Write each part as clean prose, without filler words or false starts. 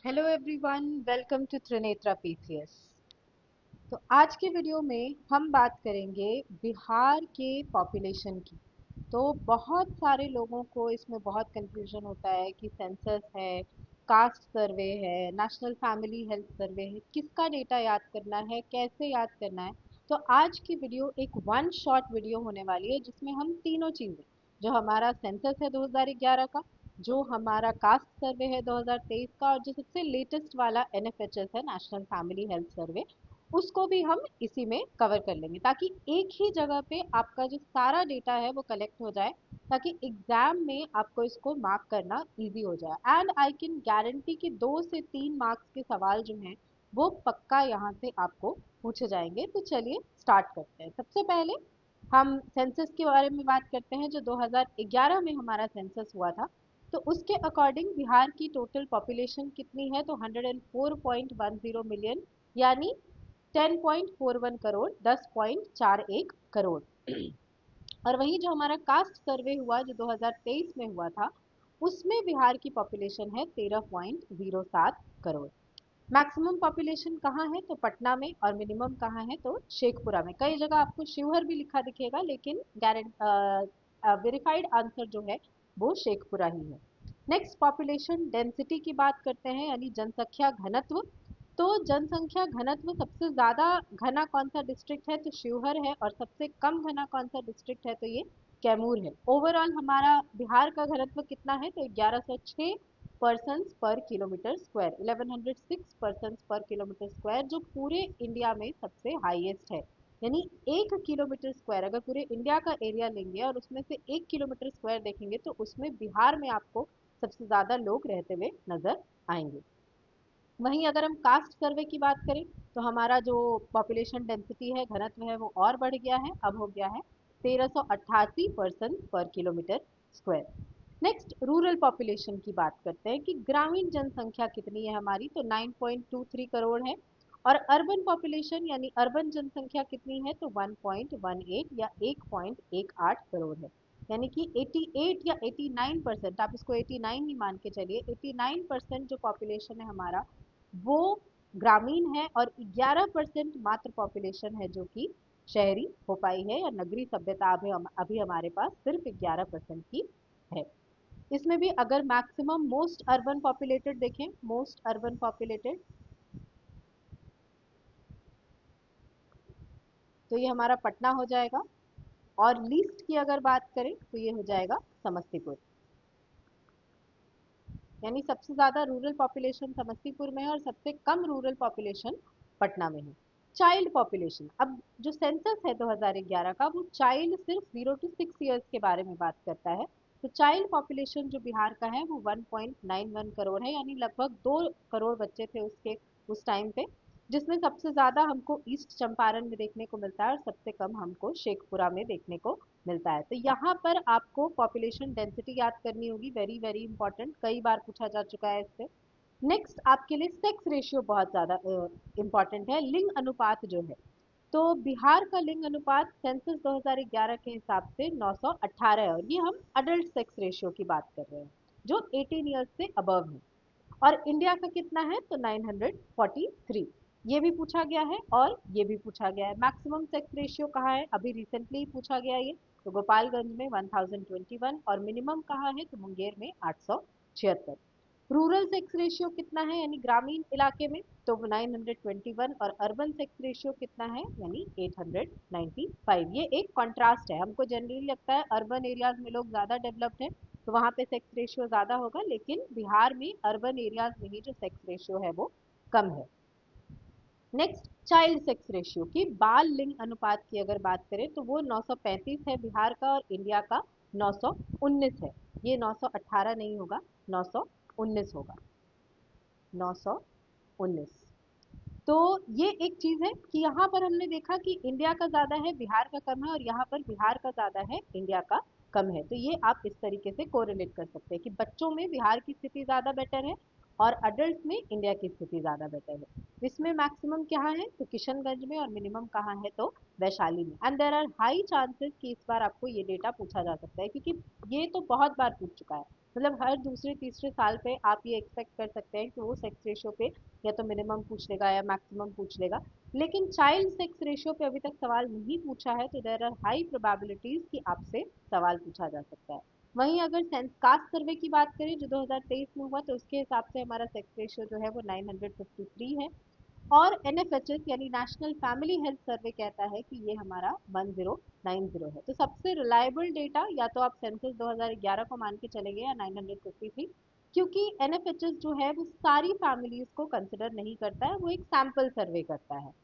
Hello everyone, welcome to Trinetra PCS. तो आज के वीडियो में हम बात करेंगे बिहार के पॉपुलेशन की। तो बहुत सारे लोगों को इसमें बहुत कंफ्यूजन होता है कि सेंसस है, कास्ट सर्वे है, नेशनल फैमिली हेल्थ सर्वे है, किसका डेटा याद करना है, कैसे याद करना है। तो आज की वीडियो एक वन शॉट वीडियो होने वाली है जिसमें हम तीनों चीज़ें, जो हमारा सेंसस है 2011 का, जो हमारा कास्ट सर्वे है 2023 का, और जो सबसे लेटेस्ट वाला एनएफएचएस है, नेशनल फैमिली हेल्थ सर्वे, उसको भी हम इसी में कवर कर लेंगे ताकि एक ही जगह पे आपका जो सारा डेटा है वो कलेक्ट हो जाए, ताकि एग्जाम में आपको इसको मार्क करना इजी हो जाए। एंड आई कैन गारंटी कि 2 से 3 मार्क्स के सवाल जो हैं वो पक्का यहाँ से आपको पूछे जाएंगे। तो चलिए स्टार्ट करते हैं। सबसे पहले हम सेंसस के बारे में बात करते हैं। जो 2011 में हमारा सेंसस हुआ था, तो उसके अकॉर्डिंग बिहार की टोटल पॉपुलेशन कितनी है? तो 104.10 मिलियन, यानी 10.41 करोड़, 10.41 करोड़। और वही जो हमारा कास्ट सर्वे हुआ जो 2023 में हुआ था, उसमें बिहार की पॉपुलेशन है 13.07 करोड़। मैक्सिमम पॉपुलेशन कहाँ है? तो पटना में। और मिनिमम कहाँ है? तो शेखपुरा में। कई जगह आपको शिवहर भी लिखा दिखेगा, लेकिन वेरीफाइड आंसर जो है वो शेखपुरा ही है। नेक्स्ट पॉपुलेशन डेंसिटी की बात करते हैं, यानी जनसंख्या घनत्व। तो जनसंख्या घनत्व सबसे ज्यादा घना कौन सा डिस्ट्रिक्ट है? तो शिवहर है। और सबसे कम घना कौन सा डिस्ट्रिक्ट है? तो ये कैमूर है। ओवरऑल हमारा बिहार का घनत्व कितना है? तो 1106 पर्सन्स पर किलोमीटर स्क्वायर, 1106 पर्सन्स पर किलोमीटर स्क्वायर, जो पूरे इंडिया में सबसे हाईएस्ट है। यानी 1 किलोमीटर स्क्वायर, अगर पूरे इंडिया का एरिया लेंगे और उसमें से 1 किलोमीटर स्क्वायर देखेंगे, तो उसमें बिहार में आपको सबसे ज्यादा लोग रहते हुए नजर आएंगे। वहीं अगर हम कास्ट सर्वे की बात करें, तो हमारा जो पॉपुलेशन डेंसिटी है, घनत्व है, वो और बढ़ गया है। अब हो गया है 1388 पर्सन पर kilometre square. Next rural population की बात करते हैं कि ग्रामीण जनसंख्या कितनी है हमारी? तो 9.23 करोड़ है। और अर्बन पॉपुलेशन यानी अर्बन जनसंख्या कितनी है? तो 1.18 या 1.18 करोड़ है। यानी कि 88 या 89%, आप इसको 89 ही मान के चलिए, 89% जो पॉपुलेशन है हमारा वो ग्रामीण है, और 11% मात्र पॉपुलेशन है जो कि शहरी हो पाई है, या नगरीय सभ्यता अभी हमारे पास सिर्फ 11% की है। इसमें भी अगर मैक्सिमम मोस्ट अर्बन पॉपुलेटेड देखें, मोस्ट अर्बन पॉपुलेटेड, तो ये हमारा पटना हो जाएगा। और लीस्ट की अगर बात करें तो ये हो जाएगा समस्तीपुर। यानी सबसे ज्यादा रूरल पॉपुलेशन समस्तीपुर में है और सबसे कम रूरल पॉपुलेशन पटना में है। चाइल्ड पॉपुलेशन, अब जो सेंसस है 2011 का, वो चाइल्ड सिर्फ 0 to 6 ईयर्स के बारे में बात करता है। तो चाइल्ड पॉपुलेशन जो बिहार का है वो 1.91 करोड़ है, यानी लगभग 2 करोड़ बच्चे थे उसके उस टाइम पे, जिसमें सबसे ज्यादा हमको ईस्ट चंपारण में देखने को मिलता है और सबसे कम हमको शेखपुरा में देखने को मिलता है। तो यहाँ पर आपको पॉपुलेशन डेंसिटी याद करनी होगी, वेरी वेरी इंपॉर्टेंट, कई बार पूछा जा चुका है इससे। नेक्स्ट आपके लिए सेक्स रेशियो बहुत ज़्यादा इंपॉर्टेंट है, लिंग अनुपात जो है। तो बिहार का लिंग अनुपात सेंसस 2011 के हिसाब से 918 है, और ये हम अडल्ट सेक्स रेशियो की बात कर रहे हैं जो 18 ईयर्स से अबव है। और इंडिया का कितना है? तो 943। ये भी पूछा गया है और ये भी पूछा गया है। मैक्सिमम सेक्स रेशियो कहाँ है? अभी रिसेंटली ही पूछा गया ये, तो गोपालगंज में 1021। और मिनिमम कहाँ है? तो मुंगेर में 876। रूरल सेक्स रेशियो कितना है यानी ग्रामीण इलाके में? तो 921। और अर्बन सेक्स रेशियो कितना है? यानी 895। ये एक कॉन्ट्रास्ट है, हमको जनरली लगता है अर्बन एरियाज में लोग ज़्यादा डेवलप्ड हैं तो वहाँ पे सेक्स रेशियो ज़्यादा होगा, लेकिन बिहार में अर्बन एरियाज में ही जो सेक्स रेशियो है वो कम है। नेक्स्ट चाइल्ड सेक्स रेशियो की, बाल लिंग अनुपात की अगर बात करें तो वो 935 है बिहार का, और इंडिया का 919 है। ये 918 नहीं होगा, 919 होगा, 919। तो ये एक चीज है कि यहाँ पर हमने देखा कि इंडिया का ज्यादा है, बिहार का कम है, और यहाँ पर बिहार का ज्यादा है, इंडिया का कम है। तो ये आप इस तरीके से कोरिलेट कर सकते हैं कि बच्चों में बिहार की स्थिति ज्यादा बेटर है और अडल्ट में इंडिया की स्थिति ज्यादा बेटर है। इसमें मैक्सिमम कहाँ है? तो किशनगंज में। और मिनिमम कहाँ है? तो वैशाली में। And there are high chances कि इस बार आपको ये डेटा पूछा जा सकता है, क्योंकि ये तो बहुत बार पूछ चुका है। मतलब हर दूसरे तीसरे साल पे आप ये एक्सपेक्ट कर सकते हैं कि वो सेक्स रेशियो पे या तो मिनिमम पूछ लेगा या मैक्सिमम पूछ लेगा। लेकिन चाइल्ड सेक्स रेशियो पे अभी तक सवाल नहीं पूछा है, तो देयर आर हाई प्रोबेबिलिटीज कि आपसे सवाल पूछा जा सकता है। वहीं अगर सेंस कास्ट सर्वे की बात करें जो 2023 में हुआ, तो उसके हिसाब से हमारा सेक्स रेशियो जो है वो 953 है। और एनएफएचएस यानी नेशनल फैमिली हेल्थ सर्वे कहता है कि ये हमारा 1090 है। तो सबसे रिलायबल डेटा या तो आप सेंसस 2011 को मान के चलेंगे या 953, क्योंकि एनएफएचएस जो है वो सारी फैमिलीज को कंसिडर नहीं करता है, वो एक सैंपल सर्वे करता है।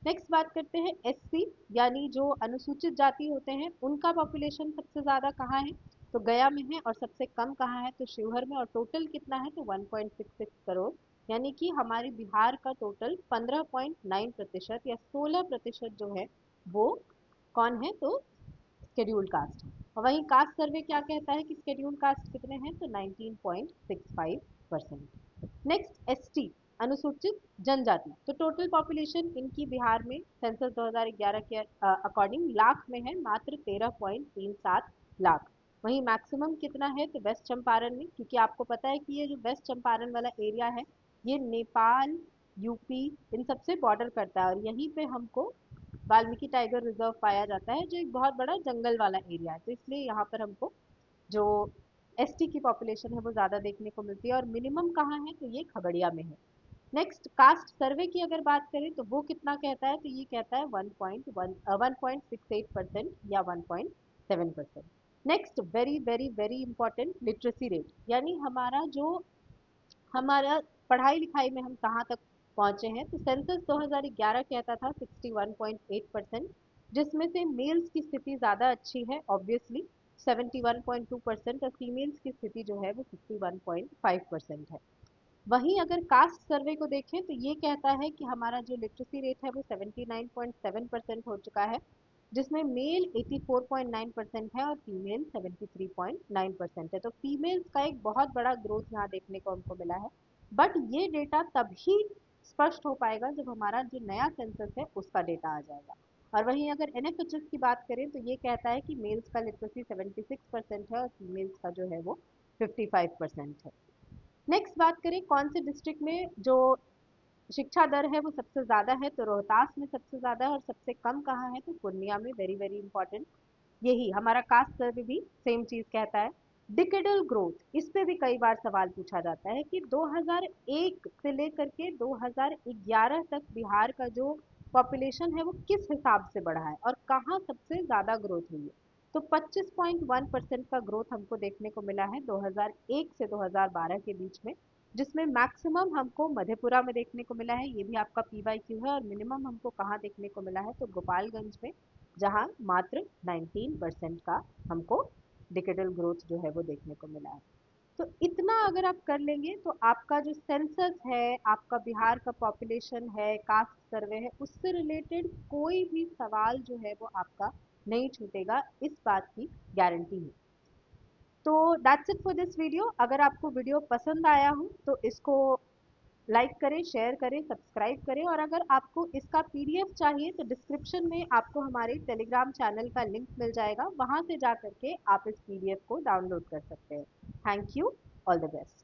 नेक्स्ट बात करते हैं एससी यानी जो अनुसूचित जाति होते हैं, उनका पॉपुलेशन सबसे ज्यादा कहाँ है, तो गया में है। और सबसे कम कहाँ है, तो शिवहर में। और टोटल कितना है, तो 1.66 करोड़। यानी कि हमारे बिहार का टोटल 15.9% या 16% जो है वो कौन है, तो शेड्यूल्ड कास्ट। और वहीं कास्ट सर्वे क्या कहता है कि शेड्यूल्ड कास्ट कितने हैं, तो 19.65%। नेक्स्ट एसटी अनुसूचित जनजाति, तो टोटल पॉपुलेशन इनकी बिहार में सेंसस 2011 के अकॉर्डिंग लाख में है, मात्र 13.37 लाख। वहीं मैक्सिमम कितना है, तो वेस्ट चंपारण में, क्योंकि आपको पता है कि ये जो वेस्ट चंपारण वाला एरिया है ये नेपाल, यूपी इन सबसे बॉर्डर करता है। और यहीं पे हमको वाल्मीकि टाइगर रिजर्व पाया जाता है, जो एक बहुत बड़ा जंगल वाला एरिया है। तो इसलिए यहाँ पर हमको जो एसटी की पॉपुलेशन है वो ज़्यादा देखने को मिलती है। और मिनिमम कहाँ है, तो ये खगड़िया में है। नेक्स्ट कास्ट सर्वे की अगर बात करें तो वो कितना कहता है, तो ये कहता है 1.68% या 1.7%। Next very very very important literacy rate, यानी हमारा पढ़ाई लिखाई में हम कहाँ तक पहुंचे हैं। तो सेंसस 2011 कहता था 61.8%, जिसमें से मेल्स की स्थिति ज़्यादा अच्छी है ऑब्वियसली 71.2%, और फीमेल्स की स्थिति जो है वो 61.5% है। वहीं अगर कास्ट सर्वे को देखें तो ये कहता है कि हमारा जो लिटरेसी रेट है वो 79.7% हो चुका है, जिसमें मेल 84.9% है और फीमेल 73.9% है। तो फीमेल्स का एक बहुत बड़ा ग्रोथ यहाँ देखने को हमको मिला है। बट ये डेटा तभी स्पष्ट हो पाएगा जब हमारा जो नया सेंसस है उसका डेटा आ जाएगा। और वहीं अगर एनएफएचएस की बात करें तो ये कहता है कि मेल्स का लिटरेसी 76% है और फीमेल्स का जो है वो 55% है। नेक्स्ट बात करें कौन से डिस्ट्रिक्ट में जो शिक्षा दर है वो सबसे ज़्यादा है, तो रोहतास में सबसे ज़्यादा है। और सबसे कम कहाँ है, तो पूर्णिया में। Very very important. यही हमारा कास्ट सर्वे भी सेम चीज़ कहता है। डिकेडल ग्रोथ, इस पे भी कई बार सवाल पूछा जाता है कि 2001 से लेकर के 2011 तक बिहार का जो पॉपुलेशन है वो किस हिसाब से बढ़ा है और कहाँ सबसे ज़्यादा ग्रोथ हुई है। तो 25.1% का ग्रोथ हमको देखने को मिला है 2001 से 2012 के बीच में, जिसमें मैक्सिमम हमको मधेपुरा में देखने को मिला है, ये भी आपका पीवाईक्यू है। और मिनिमम हमको कहाँ देखने को मिला है, तो गोपालगंज में, जहाँ मात्र 19% का हमको डिकेडल ग्रोथ जो है वो देखने को मिला है। तो इतना अगर आप कर लेंगे तो आपका जो सेंसस है, आपका बिहार का पॉपुलेशन है, कास्ट सर्वे है, उससे रिलेटेड कोई भी सवाल जो है वो आपका नहीं छूटेगा, इस बात की गारंटी है। तो that's it for this video. अगर आपको वीडियो पसंद आया हो तो इसको लाइक करें, शेयर करें, सब्सक्राइब करें। और अगर आपको इसका पीडीएफ चाहिए तो डिस्क्रिप्शन में आपको हमारे टेलीग्राम चैनल का लिंक मिल जाएगा, वहां से जा करके आप इस पीडीएफ को डाउनलोड कर सकते हैं। Thank you. All the best.